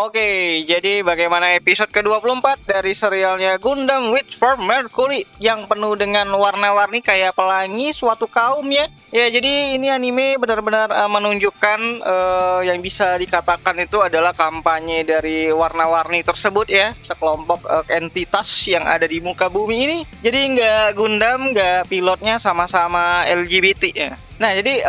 Oke, jadi bagaimana episode ke-24 dari serialnya Gundam Witch from Mercury yang penuh dengan warna-warni kayak pelangi suatu kaum ya. Ya, jadi ini anime benar-benar menunjukkan yang bisa dikatakan itu adalah kampanye dari warna-warni tersebut ya, sekelompok entitas yang ada di muka bumi ini. Jadi nggak Gundam, nggak pilotnya sama-sama LGBT ya. Nah, jadi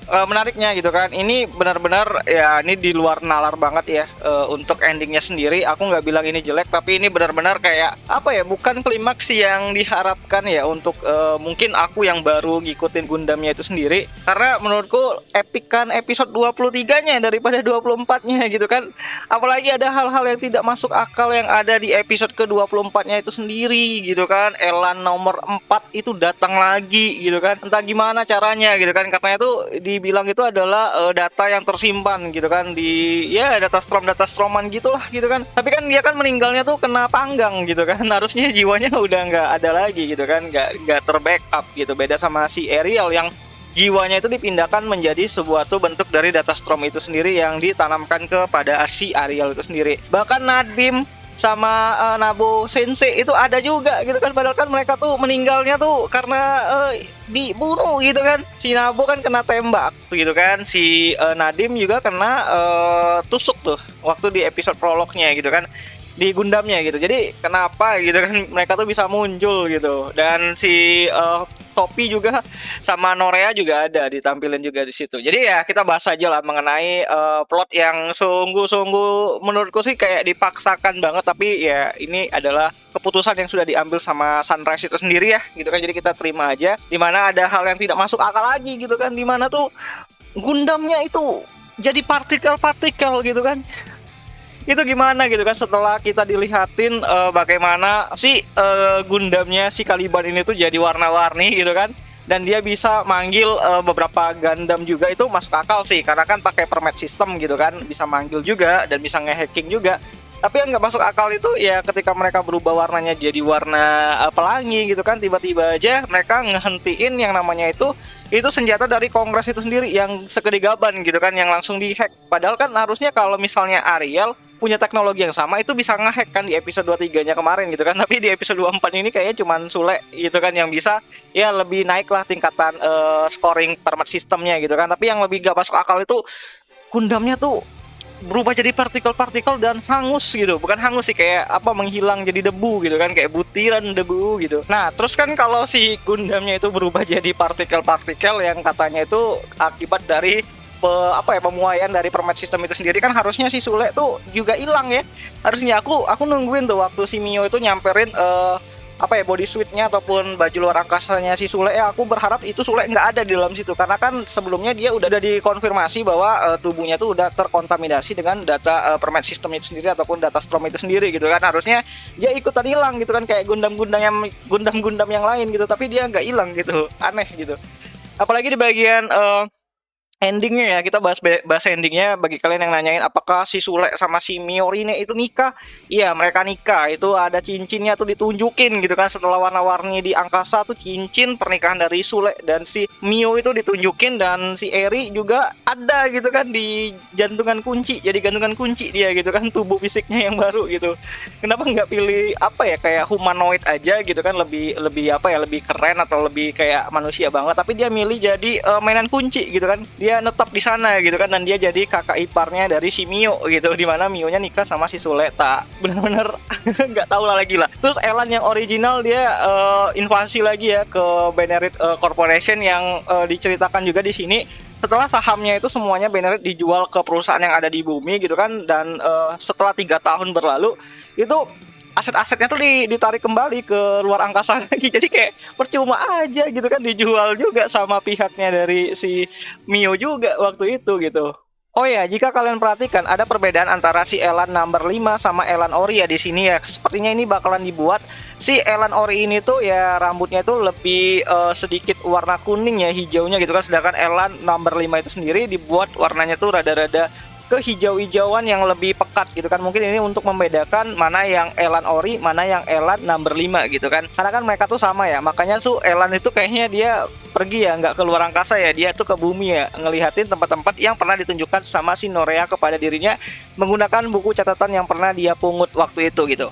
menariknya gitu kan, ini benar-benar ya, ini di luar nalar banget ya. Untuk endingnya sendiri aku nggak bilang ini jelek, tapi ini benar-benar kayak apa ya, bukan klimaks yang diharapkan ya untuk mungkin aku yang baru ngikutin Gundamnya itu sendiri, karena menurutku epic kan episode 23-nya daripada 24-nya gitu kan. Apalagi ada hal-hal yang tidak masuk akal yang ada di episode ke-24-nya itu sendiri gitu kan. Elan nomor 4 itu datang lagi gitu kan, entah gimana caranya gitu kan, katanya tuh dibilang itu adalah data yang tersimpan gitu kan di ya data stroman gitulah gitu kan. Tapi kan dia kan meninggalnya tuh kena panggang gitu kan, harusnya jiwanya udah nggak ada lagi gitu kan, nggak terbackup gitu. Beda sama si Ariel yang jiwanya itu dipindahkan menjadi sebuah tuh bentuk dari data strom itu sendiri yang ditanamkan kepada si Ariel itu sendiri. Bahkan Nadim sama Nabo Sensei itu ada juga gitu kan, padahal kan mereka tuh meninggalnya tuh karena dibunuh gitu kan. Si Nabo kan kena tembak gitu kan, si Nadim juga kena tusuk tuh waktu di episode prolognya gitu kan, di Gundamnya gitu. Jadi kenapa gitu kan mereka tuh bisa muncul gitu. Dan si Sophie juga sama Norea juga ada ditampilin juga di situ. Jadi ya kita bahas aja lah mengenai plot yang sungguh-sungguh menurutku sih kayak dipaksakan banget, tapi ya ini adalah keputusan yang sudah diambil sama Sunrise itu sendiri ya gitu kan. Jadi kita terima aja, dimana ada hal yang tidak masuk akal lagi gitu kan, dimana tuh Gundamnya itu jadi partikel-partikel gitu kan. Itu gimana gitu kan setelah kita dilihatin bagaimana si Gundamnya si Caliban ini tuh jadi warna-warni gitu kan, dan dia bisa manggil beberapa Gundam juga. Itu masuk akal sih karena kan pakai permit system gitu kan, bisa manggil juga dan bisa nge-hacking juga. Tapi yang nggak masuk akal itu ya ketika mereka berubah warnanya jadi warna pelangi gitu kan, tiba-tiba aja mereka ngehentiin yang namanya itu senjata dari Kongres itu sendiri yang segede gaban gitu kan, yang langsung dihack. Padahal kan harusnya kalau misalnya Ariel punya teknologi yang sama itu bisa ngehack kan di episode 23-nya kemarin gitu kan. Tapi di episode 24 ini kayaknya cuman Sule gitu kan yang bisa ya lebih naik lah tingkatan scoring permit sistemnya gitu kan. Tapi yang lebih gak masuk akal itu Gundamnya tuh berubah jadi partikel-partikel dan hangus gitu. Bukan hangus sih, kayak apa, menghilang jadi debu gitu kan, kayak butiran debu gitu. Nah terus kan kalau si Gundamnya itu berubah jadi partikel-partikel yang katanya itu akibat dari pemuaian dari permit system itu sendiri, kan harusnya si Sule tuh juga hilang ya. Harusnya aku nungguin tuh waktu si Mio itu nyamperin body suitnya ataupun baju luar angkasanya si Sule ya. Aku berharap itu Sule nggak ada di dalam situ, karena kan sebelumnya dia udah dikonfirmasi bahwa tubuhnya tuh udah terkontaminasi dengan data permit system itu sendiri ataupun data strom itu sendiri gitu kan. Harusnya dia ikutan hilang gitu kan, kayak Gundam yang lain gitu, tapi dia nggak hilang gitu. Aneh gitu. Apalagi di bagian endingnya ya, kita bahas endingnya. Bagi kalian yang nanyain apakah si Sule sama si Miorine itu nikah, iya mereka nikah. Itu ada cincinnya tuh ditunjukin gitu kan, setelah warna-warni di angkasa tuh cincin pernikahan dari Sule dan si Mio itu ditunjukin, dan si Eri juga ada gitu kan di jantungan kunci, jadi gantungan kunci dia gitu kan, tubuh fisiknya yang baru gitu. Kenapa nggak pilih kayak humanoid aja gitu kan, lebih lebih keren atau lebih kayak manusia banget, tapi dia milih jadi mainan kunci gitu kan. Dia netap di sana gitu kan, dan dia jadi kakak iparnya dari si Mio gitu, dimana Mio-nya nikah sama si Sule. Tak bener-bener nggak tahu lah lagi lah. Terus Elan yang original dia invasi lagi ya ke Benerit Corporation yang diceritakan juga di sini. Setelah sahamnya itu semuanya Benerit dijual ke perusahaan yang ada di bumi gitu kan, dan setelah 3 tahun berlalu itu aset-asetnya tuh ditarik kembali ke luar angkasa lagi. Jadi kayak percuma aja gitu kan, dijual juga sama pihaknya dari si Mio juga waktu itu gitu. Oh ya, jika kalian perhatikan ada perbedaan antara si Elan number 5 sama Elan Ori ya di sini ya. Sepertinya ini bakalan dibuat si Elan Ori ini tuh ya rambutnya tuh lebih sedikit warna kuning ya, hijaunya gitu kan. Sedangkan Elan number 5 itu sendiri dibuat warnanya tuh rada-rada kehijau-hijauan yang lebih pekat gitu kan. Mungkin ini untuk membedakan mana yang Elan Ori, mana yang Elan number 5 gitu kan. Karena kan mereka tuh sama ya, makanya tuh Elan itu kayaknya dia pergi ya, nggak ke luar angkasa ya, dia tuh ke bumi ya, ngelihatin tempat-tempat yang pernah ditunjukkan sama si Norea kepada dirinya menggunakan buku catatan yang pernah dia pungut waktu itu gitu.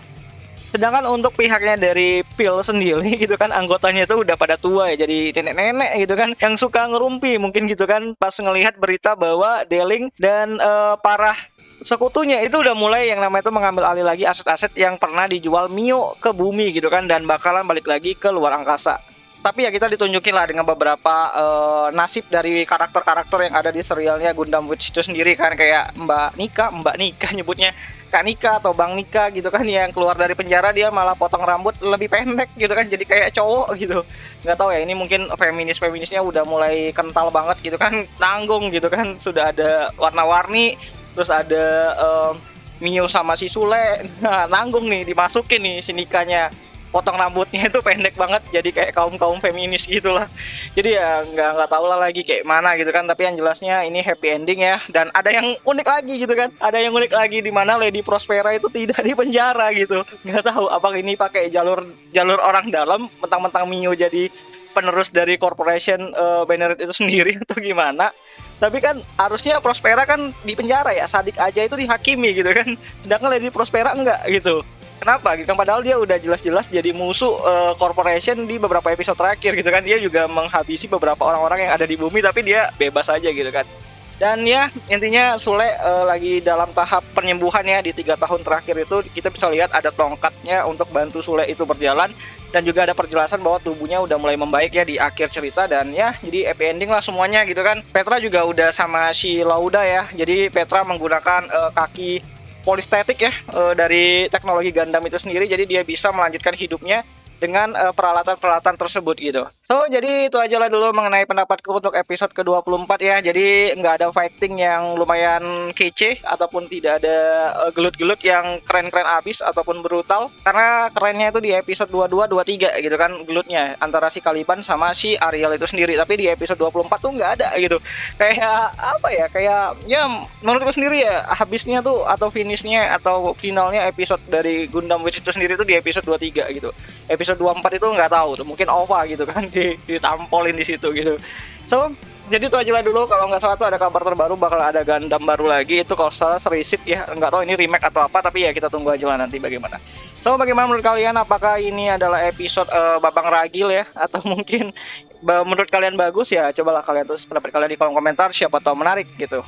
Sedangkan untuk pihaknya dari Phil sendiri gitu kan, anggotanya itu udah pada tua ya, jadi nenek-nenek gitu kan, yang suka ngerumpi mungkin gitu kan, pas ngelihat berita bahwa Deling dan para sekutunya itu udah mulai yang namanya itu mengambil alih lagi aset-aset yang pernah dijual Mio ke bumi gitu kan, dan bakalan balik lagi ke luar angkasa. Tapi ya kita ditunjukin lah dengan beberapa nasib dari karakter-karakter yang ada di serialnya Gundam Witch itu sendiri kan, kayak Mbak Nika nyebutnya Kak Nika atau Bang Nika gitu kan, yang keluar dari penjara dia malah potong rambut lebih pendek gitu kan, jadi kayak cowok gitu. Nggak tahu ya, ini mungkin feminisnya udah mulai kental banget gitu kan, nanggung gitu kan, sudah ada warna-warni, terus ada Mio sama si Sule, nah nanggung nih, dimasukin nih si Nikanya, potong rambutnya itu pendek banget, jadi kayak kaum feminis gitulah. Jadi ya nggak tahu lah lagi kayak mana gitu kan, tapi yang jelasnya ini happy ending ya. Dan ada yang unik lagi gitu kan, ada yang unik lagi di mana Lady Prospera itu tidak di penjara gitu. Nggak tahu apakah ini pakai jalur orang dalam, mentang-mentang Mio jadi penerus dari corporation Benerit itu sendiri atau gimana. Tapi kan harusnya Prospera kan di penjara ya, Sadik aja itu dihakimi gitu kan, sedangkan Lady Prospera enggak gitu. Kenapa gitu kan, padahal dia udah jelas-jelas jadi musuh corporation di beberapa episode terakhir gitu kan. Dia juga menghabisi beberapa orang-orang yang ada di bumi, tapi dia bebas aja gitu kan. Dan ya intinya Sule lagi dalam tahap penyembuhan ya. Di 3 tahun terakhir itu kita bisa lihat ada tongkatnya untuk bantu Sule itu berjalan, dan juga ada perjelasan bahwa tubuhnya udah mulai membaik ya di akhir cerita. Dan ya jadi happy ending lah semuanya gitu kan. Petra juga udah sama si Lauda ya, jadi Petra menggunakan kaki polistetik ya dari teknologi Gundam itu sendiri, jadi dia bisa melanjutkan hidupnya dengan peralatan-peralatan tersebut gitu. So, jadi itu aja lah dulu mengenai pendapatku untuk episode ke-24 ya. Jadi nggak ada fighting yang lumayan kece, ataupun tidak ada gelut-gelut yang keren-keren abis ataupun brutal. Karena kerennya itu di episode 22, 23 gitu kan, gelutnya antara si Caliban sama si Ariel itu sendiri. Tapi di episode 24 tuh nggak ada gitu. Kayak apa ya, kayak ya menurutku sendiri ya, habisnya tuh atau finishnya atau finalnya episode dari Gundam Witch itu sendiri tuh di episode 23 gitu. Episode 24 itu nggak tahu tuh, mungkin OVA gitu kan, ditampolin di situ gitu. So, jadi itu aja lah dulu. Kalau nggak salah tuh ada kabar terbaru, bakal ada Gundam baru lagi, itu kalau salah Reset ya, nggak tahu ini remake atau apa, tapi ya kita tunggu aja lah nanti bagaimana. So, bagaimana menurut kalian, apakah ini adalah episode Babang Ragil ya, atau mungkin menurut kalian bagus ya? Cobalah kalian tulis pendapat kalian di kolom komentar, siapa tahu menarik gitu.